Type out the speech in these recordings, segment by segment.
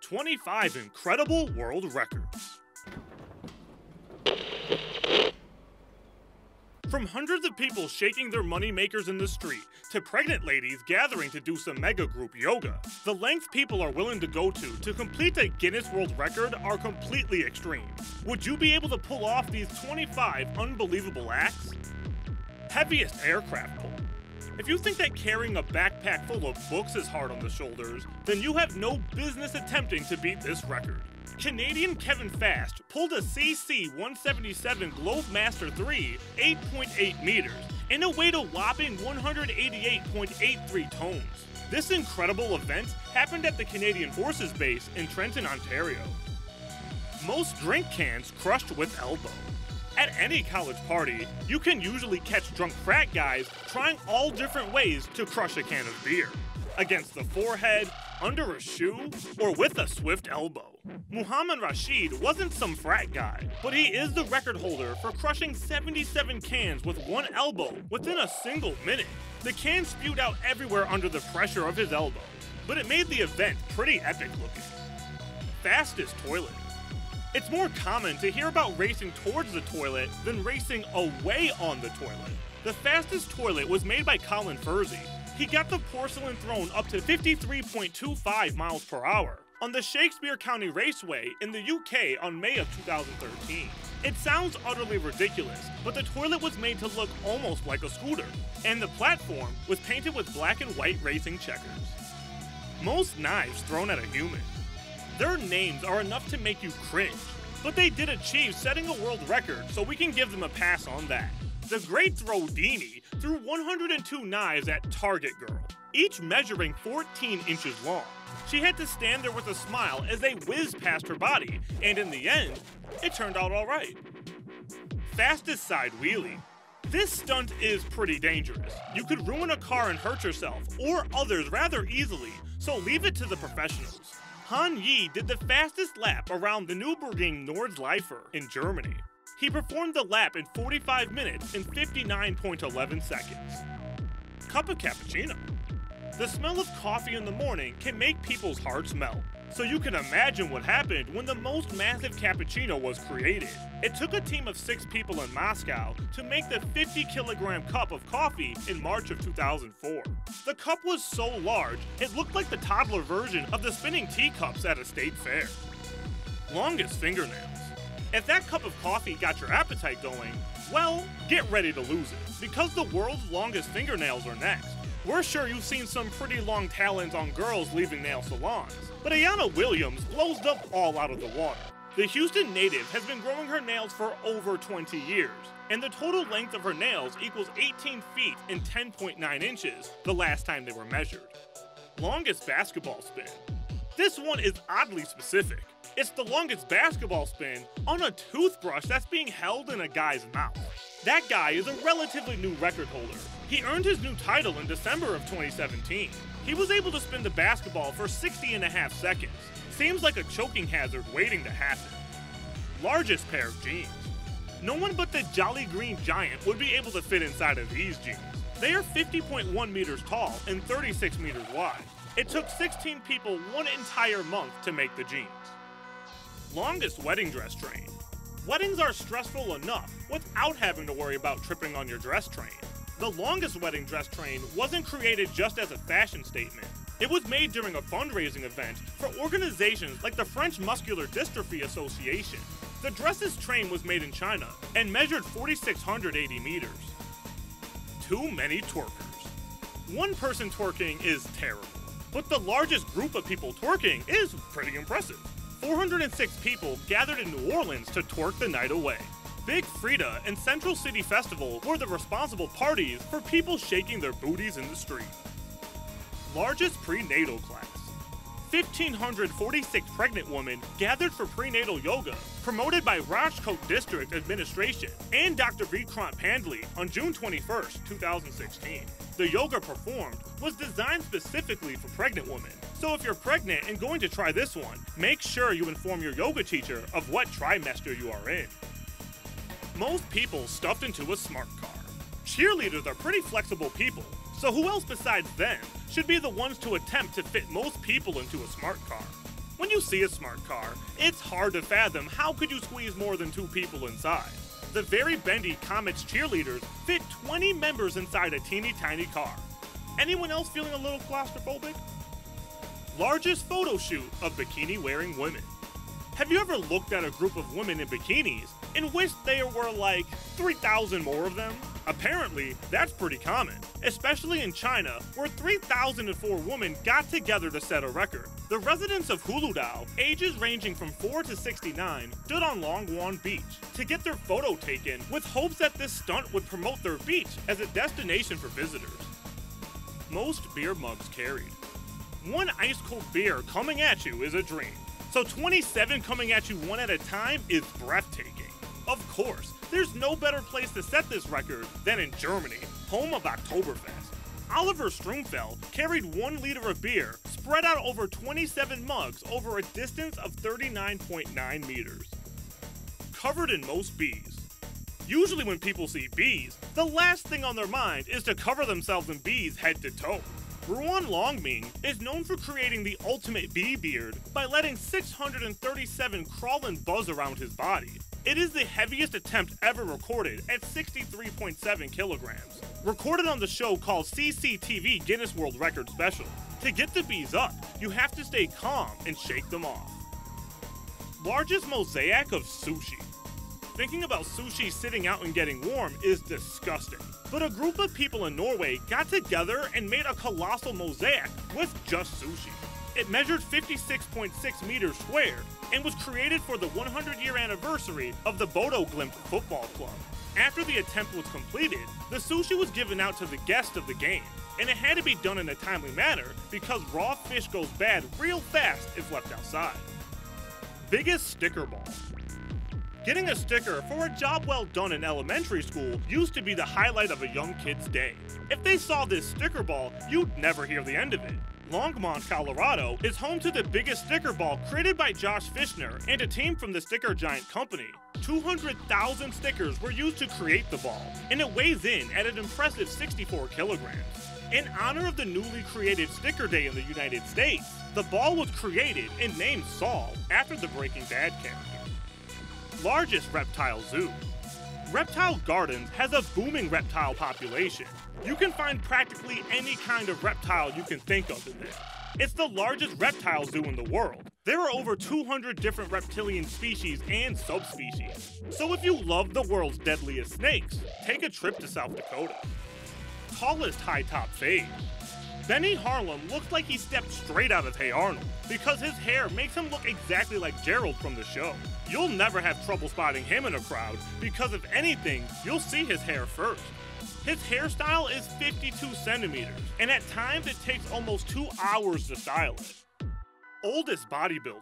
25 incredible world records. From hundreds of people shaking their money makers in the street, to pregnant ladies gathering to do some mega group yoga, the lengths people are willing to go to complete a Guinness World Record are completely extreme. Would you be able to pull off these 25 unbelievable acts? Heaviest aircraft pull. If you think that carrying a backpack full of books is hard on the shoulders, then you have no business attempting to beat this record. Canadian Kevin Fast pulled a CC-177 Globemaster 3 8.8 meters and a weighed a whopping 188.83 tons. This incredible event happened at the Canadian Forces Base in Trenton, Ontario. Most drink cans crushed with elbow. At any college party, you can usually catch drunk frat guys trying all different ways to crush a can of beer. Against the forehead, under a shoe, or with a swift elbow. Muhammad Rashid wasn't some frat guy, but he is the record holder for crushing 77 cans with one elbow within a single minute. The can spewed out everywhere under the pressure of his elbow, but it made the event pretty epic looking. Fastest toilet. It's more common to hear about racing towards the toilet than racing away on the toilet. The fastest toilet was made by Colin Fursey. He got the porcelain throne up to 53.25 miles per hour on the Shakespeare County Raceway in the UK on May of 2013. It sounds utterly ridiculous, but the toilet was made to look almost like a scooter, and the platform was painted with black and white racing checkers. Most knives thrown at a human. Their names are enough to make you cringe, but they did achieve setting a world record, so we can give them a pass on that. The Great Throw-Dini threw 102 knives at Target Girl, each measuring 14 inches long. She had to stand there with a smile as they whizzed past her body, and in the end, it turned out alright. Fastest side wheelie. This stunt is pretty dangerous. You could ruin a car and hurt yourself, or others rather easily, so leave it to the professionals. Han Yi did the fastest lap around the Nürburgring Nordschleife in Germany. He performed the lap in 45 minutes and 59.11 seconds. Cup of cappuccino. The smell of coffee in the morning can make people's hearts melt, so you can imagine what happened when the most massive cappuccino was created. It took a team of 6 people in Moscow to make the 50-kilogram cup of coffee in March of 2004. The cup was so large, it looked like the toddler version of the spinning teacups at a state fair. Longest fingernails. If that cup of coffee got your appetite going, well, get ready to lose it, because the world's longest fingernails are next. We're sure you've seen some pretty long talons on girls leaving nail salons, but Ayanna Williams blows them all out of the water. The Houston native has been growing her nails for over 20 years, and the total length of her nails equals 18 feet and 10.9 inches the last time they were measured. Longest basketball spin. This one is oddly specific. It's the longest basketball spin on a toothbrush that's being held in a guy's mouth. That guy is a relatively new record holder. He earned his new title in December of 2017. He was able to spin the basketball for 60.5 seconds. Seems like a choking hazard waiting to happen. Largest pair of jeans. No one but the Jolly Green Giant would be able to fit inside of these jeans. They are 50.1 meters tall and 36 meters wide. It took 16 people one entire month to make the jeans. Longest wedding dress train. Weddings are stressful enough without having to worry about tripping on your dress train. The longest wedding dress train wasn't created just as a fashion statement. It was made during a fundraising event for organizations like the French Muscular Dystrophy Association. The dresses train was made in China and measured 4,680 meters. Too many twerkers. One person twerking is terrible, but the largest group of people twerking is pretty impressive. 406 people gathered in New Orleans to twerk the night away. Big Frida and Central City Festival were the responsible parties for people shaking their booties in the street. Largest prenatal class. 1,546 pregnant women gathered for prenatal yoga, promoted by Rajkot District Administration and Dr. Vikrant Pandley on June 21, 2016. The yoga performed was designed specifically for pregnant women, so if you're pregnant and going to try this one, make sure you inform your yoga teacher of what trimester you are in. Most people stuffed into a Smartcar. Cheerleaders are pretty flexible people, so who else besides them should be the ones to attempt to fit most people into a Smartcar? When you see a smart car, it's hard to fathom how could you squeeze more than 2 people inside. The very bendy Comet's cheerleaders fit 20 members inside a teeny tiny car. Anyone else feeling a little claustrophobic? Largest photo shoot of bikini-wearing women. Have you ever looked at a group of women in bikinis and wished there were like 3,000 more of them? Apparently, that's pretty common, especially in China, where 3,004 women got together to set a record. The residents of Huludao, ages ranging from 4 to 69, stood on Longwan Beach to get their photo taken with hopes that this stunt would promote their beach as a destination for visitors. Most beer mugs carried. One ice-cold beer coming at you is a dream, so 27 coming at you one at a time is breathtaking. Of course, there's no better place to set this record than in Germany, home of Oktoberfest. Oliver Strumfeld carried 1 liter of beer spread out over 27 mugs over a distance of 39.9 meters. Covered in most bees. Usually when people see bees, the last thing on their mind is to cover themselves in bees head to toe. Ruan Liangming is known for creating the ultimate bee beard by letting 637 crawl and buzz around his body. It is the heaviest attempt ever recorded at 63.7 kilograms. Recorded on the show called CCTV-Guinness World Records Special. To get the bees up, you have to stay calm and shake them off. Largest mosaic of sushi. Thinking about sushi sitting out and getting warm is disgusting. But a group of people in Norway got together and made a colossal mosaic with just sushi. It measured 56.6 meters squared and was created for the 100-year anniversary of the Bodo Glimt football club. After the attempt was completed, the sushi was given out to the guests of the game, and it had to be done in a timely manner because raw fish goes bad real fast if left outside. Biggest sticker ball. Getting a sticker for a job well done in elementary school used to be the highlight of a young kid's day. If they saw this sticker ball, you'd never hear the end of it. Longmont, Colorado is home to the biggest sticker ball created by Josh Fishner and a team from the Sticker Giant Company. 200,000 stickers were used to create the ball, and it weighs in at an impressive 64 kilograms. In honor of the newly created Sticker Day in the United States, the ball was created and named Saul after the Breaking Bad character. Largest reptile zoo. Reptile Gardens has a booming reptile population. You can find practically any kind of reptile you can think of in there. It's the largest reptile zoo in the world. There are over 200 different reptilian species and subspecies. So if you love the world's deadliest snakes, take a trip to South Dakota. Tallest high-top fade. Benny Harlem looks like he stepped straight out of Hey Arnold because his hair makes him look exactly like Gerald from the show. You'll never have trouble spotting him in a crowd because if anything, you'll see his hair first. His hairstyle is 52 centimeters, and at times it takes almost 2 hours to style it. Oldest bodybuilder.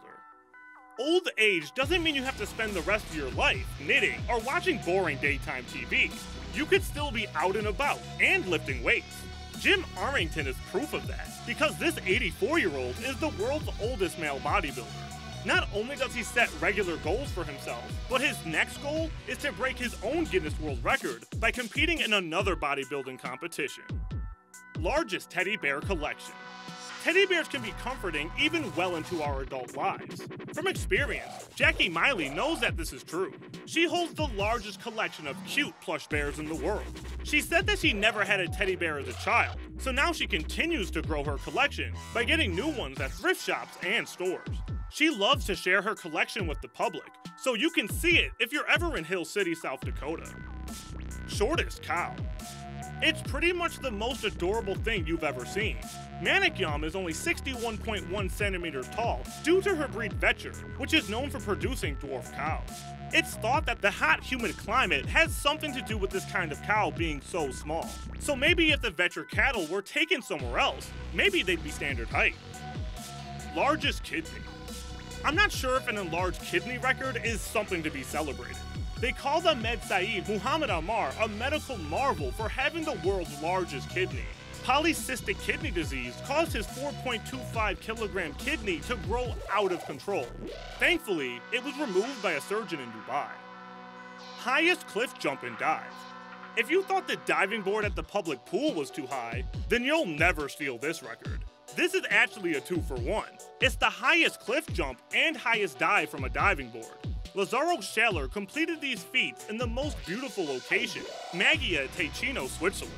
Old age doesn't mean you have to spend the rest of your life knitting or watching boring daytime TV. You could still be out and about and lifting weights. Jim Arrington is proof of that, because this 84-year-old is the world's oldest male bodybuilder. Not only does he set regular goals for himself, but his next goal is to break his own Guinness World Record by competing in another bodybuilding competition. Largest teddy bear collection. Teddy bears can be comforting even well into our adult lives. From experience, Jackie Miley knows that this is true. She holds the largest collection of cute plush bears in the world. She said that she never had a teddy bear as a child, so now she continues to grow her collection by getting new ones at thrift shops and stores. She loves to share her collection with the public, so you can see it if you're ever in Hill City, South Dakota. Shortest cow. It's pretty much the most adorable thing you've ever seen. Manikyam is only 61.1 centimeters tall due to her breed Vetcher, which is known for producing dwarf cows. It's thought that the hot, humid climate has something to do with this kind of cow being so small. So maybe if the Vetcher cattle were taken somewhere else, maybe they'd be standard height. Largest kidney. I'm not sure if an enlarged kidney record is something to be celebrated. They call the Med Saeed Muhammad Ammar a medical marvel for having the world's largest kidney. Polycystic kidney disease caused his 4.25 kilogram kidney to grow out of control. Thankfully, it was removed by a surgeon in Dubai. Highest cliff jump and dive. If you thought the diving board at the public pool was too high, then you'll never steal this record. This is actually a 2-for-1. It's the highest cliff jump and highest dive from a diving board. Lazaro Schaller completed these feats in the most beautiful location, Maggia, Ticino, Switzerland.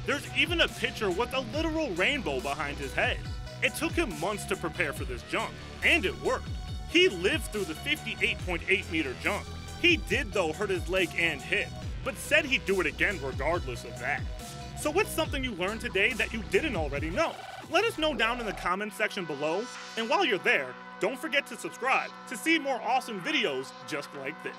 There's even a picture with a literal rainbow behind his head. It took him months to prepare for this jump, and it worked. He lived through the 58.8 meter jump. He did though hurt his leg and hip, but said he'd do it again regardless of that. So what's something you learned today that you didn't already know? Let us know down in the comments section below, and while you're there, don't forget to subscribe to see more awesome videos just like this.